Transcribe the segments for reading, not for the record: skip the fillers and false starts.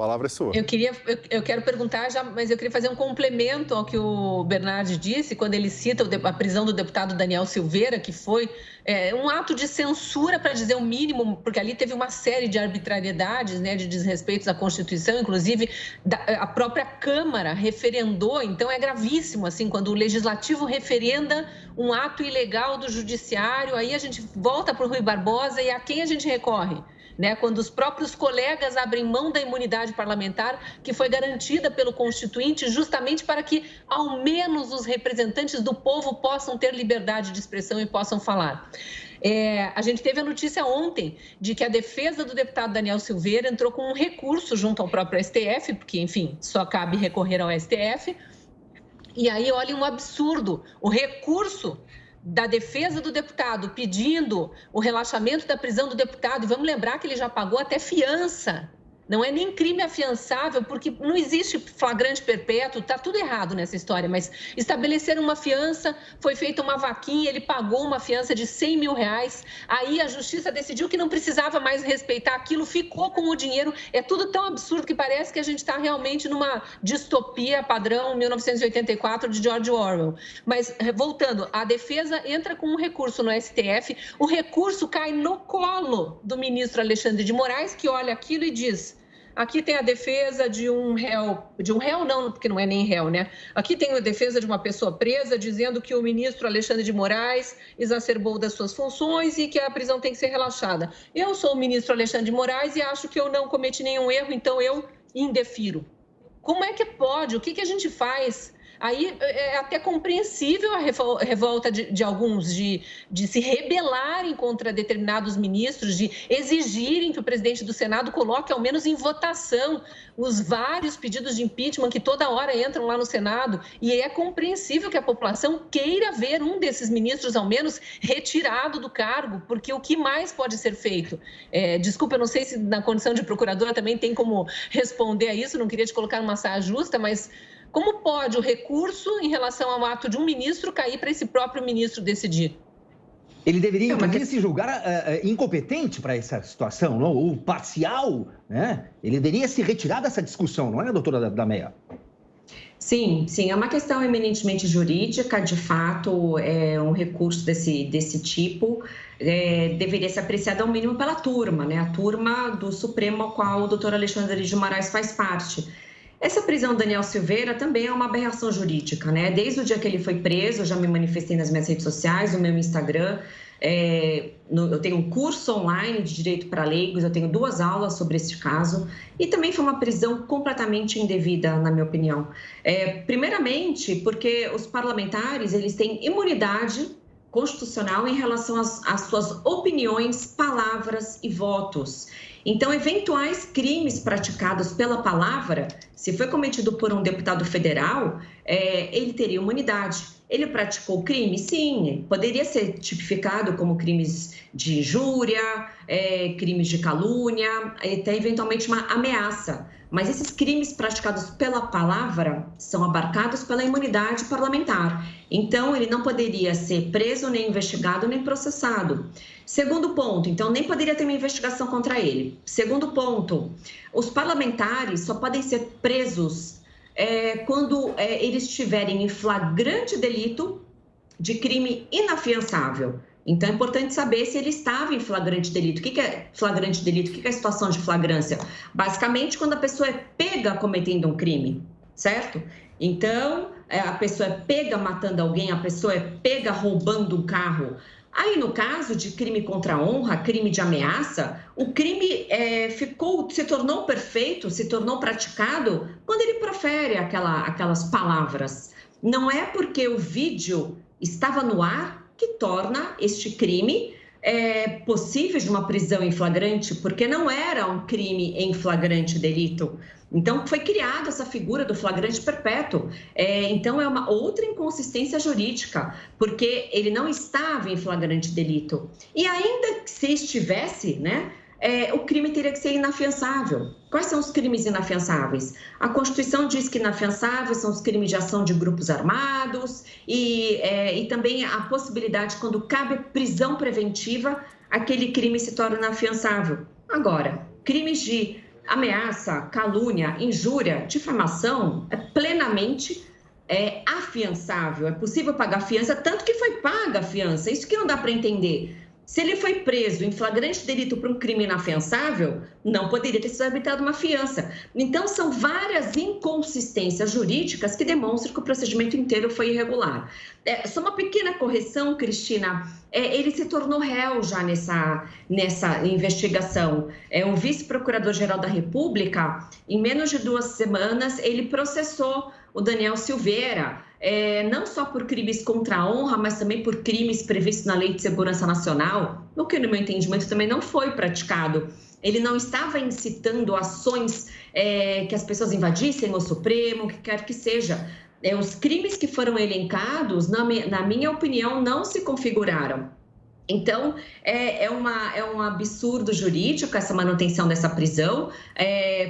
palavra é sua. Eu quero perguntar já, mas eu queria fazer um complemento ao que o Bernardi disse, quando ele cita a prisão do deputado Daniel Silveira, que foi um ato de censura, para dizer o mínimo, porque ali teve uma série de arbitrariedades, né, de desrespeitos à Constituição, inclusive a própria Câmara referendou, então é gravíssimo, assim, quando o Legislativo referenda um ato ilegal do Judiciário, aí a gente volta para o Rui Barbosa e a quem a gente recorre? Né, quando os próprios colegas abrem mão da imunidade parlamentar, que foi garantida pelo Constituinte justamente para que, ao menos, os representantes do povo possam ter liberdade de expressão e possam falar. A gente teve a notícia ontem de que a defesa do deputado Daniel Silveira entrou com um recurso junto ao próprio STF, porque, enfim, só cabe recorrer ao STF. E aí, olha um absurdo, o recurso da defesa do deputado pedindo o relaxamento da prisão do deputado, e vamos lembrar que ele já pagou até fiança, não é nem crime afiançável, porque não existe flagrante perpétuo, está tudo errado nessa história, mas estabeleceram uma fiança, foi feita uma vaquinha, ele pagou uma fiança de R$100 mil, aí a justiça decidiu que não precisava mais respeitar aquilo, ficou com o dinheiro, é tudo tão absurdo que parece que a gente está realmente numa distopia padrão 1984 de George Orwell. Mas, voltando, a defesa entra com um recurso no STF, o recurso cai no colo do ministro Alexandre de Moraes, que olha aquilo e diz: aqui tem a defesa de um réu não, porque não é nem réu, né? Aqui tem a defesa de uma pessoa presa, dizendo que o ministro Alexandre de Moraes exacerbou das suas funções e que a prisão tem que ser relaxada. Eu sou o ministro Alexandre de Moraes e acho que eu não cometi nenhum erro, então eu indefiro. Como é que pode? O que a gente faz? Aí é até compreensível a revolta de alguns de se rebelarem contra determinados ministros, de exigirem que o presidente do Senado coloque ao menos em votação os vários pedidos de impeachment que toda hora entram lá no Senado. E é compreensível que a população queira ver um desses ministros, ao menos, retirado do cargo, porque o que mais pode ser feito? Desculpa, eu não sei se na condição de procuradora também tem como responder a isso, não queria te colocar numa saia justa, mas como pode o recurso em relação ao ato de um ministro cair para esse próprio ministro decidir? Ele deveria, inclusive, se julgar incompetente para essa situação, não? Ou parcial, né? Ele deveria se retirar dessa discussão, não é, doutora Dameia? Sim, é uma questão eminentemente jurídica, de fato, um recurso desse tipo deveria ser apreciado ao mínimo pela turma, né? A turma do Supremo, ao qual o doutor Alexandre de Moraes faz parte. Essa prisão do Daniel Silveira também é uma aberração jurídica, né? Desde o dia que ele foi preso, eu já me manifestei nas minhas redes sociais, no meu Instagram. Eu tenho um curso online de direito para leigos, eu tenho 2 aulas sobre esse caso. E também foi uma prisão completamente indevida, na minha opinião. Primeiramente, porque os parlamentares, eles têm imunidade constitucional em relação às suas opiniões, palavras e votos. Então, eventuais crimes praticados pela palavra, se foi cometido por um deputado federal, ele teria imunidade. Ele praticou crime? Sim, poderia ser tipificado como crimes de injúria, crimes de calúnia, até eventualmente uma ameaça. Mas esses crimes praticados pela palavra são abarcados pela imunidade parlamentar. Então, ele não poderia ser preso, nem investigado, nem processado. Segundo ponto, então, nem poderia ter uma investigação contra ele. Segundo ponto, os parlamentares só podem ser presos quando eles estiverem em flagrante delito de crime inafiançável. Então, é importante saber se ele estava em flagrante delito. O que é flagrante delito? O que é a situação de flagrância? Basicamente, quando a pessoa é pega cometendo um crime, certo? Então, a pessoa é pega matando alguém, a pessoa é pega roubando um carro. Aí, no caso de crime contra a honra, crime de ameaça, o crime se tornou perfeito, se tornou praticado quando ele profere aquelas palavras. Não é porque o vídeo estava no ar que torna este crime possível de uma prisão em flagrante, porque não era um crime em flagrante delito. Então, foi criada essa figura do flagrante perpétuo. Então, é uma outra inconsistência jurídica, porque ele não estava em flagrante delito. E ainda que se estivesse, né, o crime teria que ser inafiançável. Quais são os crimes inafiançáveis? A Constituição diz que inafiançáveis são os crimes de ação de grupos armados e também a possibilidade, quando cabe prisão preventiva, aquele crime se torna inafiançável. Agora, crimes de ameaça, calúnia, injúria, difamação é plenamente afiançável. É possível pagar fiança, tanto que foi paga a fiança. Isso que não dá para entender. Se ele foi preso em flagrante delito por um crime inafiançável, não poderia ter sido arbitrado uma fiança. Então, são várias inconsistências jurídicas que demonstram que o procedimento inteiro foi irregular. Só uma pequena correção, Cristina. Ele se tornou réu já nessa investigação. O vice-procurador-geral da República, em menos de 2 semanas, ele processou o Daniel Silveira, não só por crimes contra a honra, mas também por crimes previstos na Lei de Segurança Nacional, o que, no meu entendimento, também não foi praticado. Ele não estava incitando ações que as pessoas invadissem o Supremo, o que quer que seja. Os crimes que foram elencados, na minha opinião, não se configuraram. Então, é um absurdo jurídico essa manutenção dessa prisão,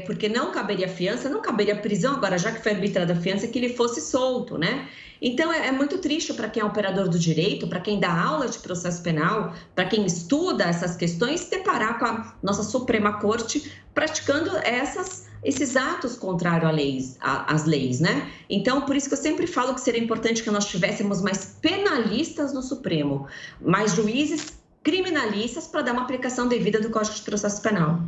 porque não caberia fiança, não caberia prisão, agora já que foi arbitrada a fiança, que ele fosse solto, né? Então, é muito triste para quem é operador do direito, para quem dá aula de processo penal, para quem estuda essas questões, se deparar com a nossa Suprema Corte praticando esses atos contrários às leis, né? Então, por isso que eu sempre falo que seria importante que nós tivéssemos mais penalistas no Supremo, mais juízes criminalistas para dar uma aplicação devida do Código de Processo Penal.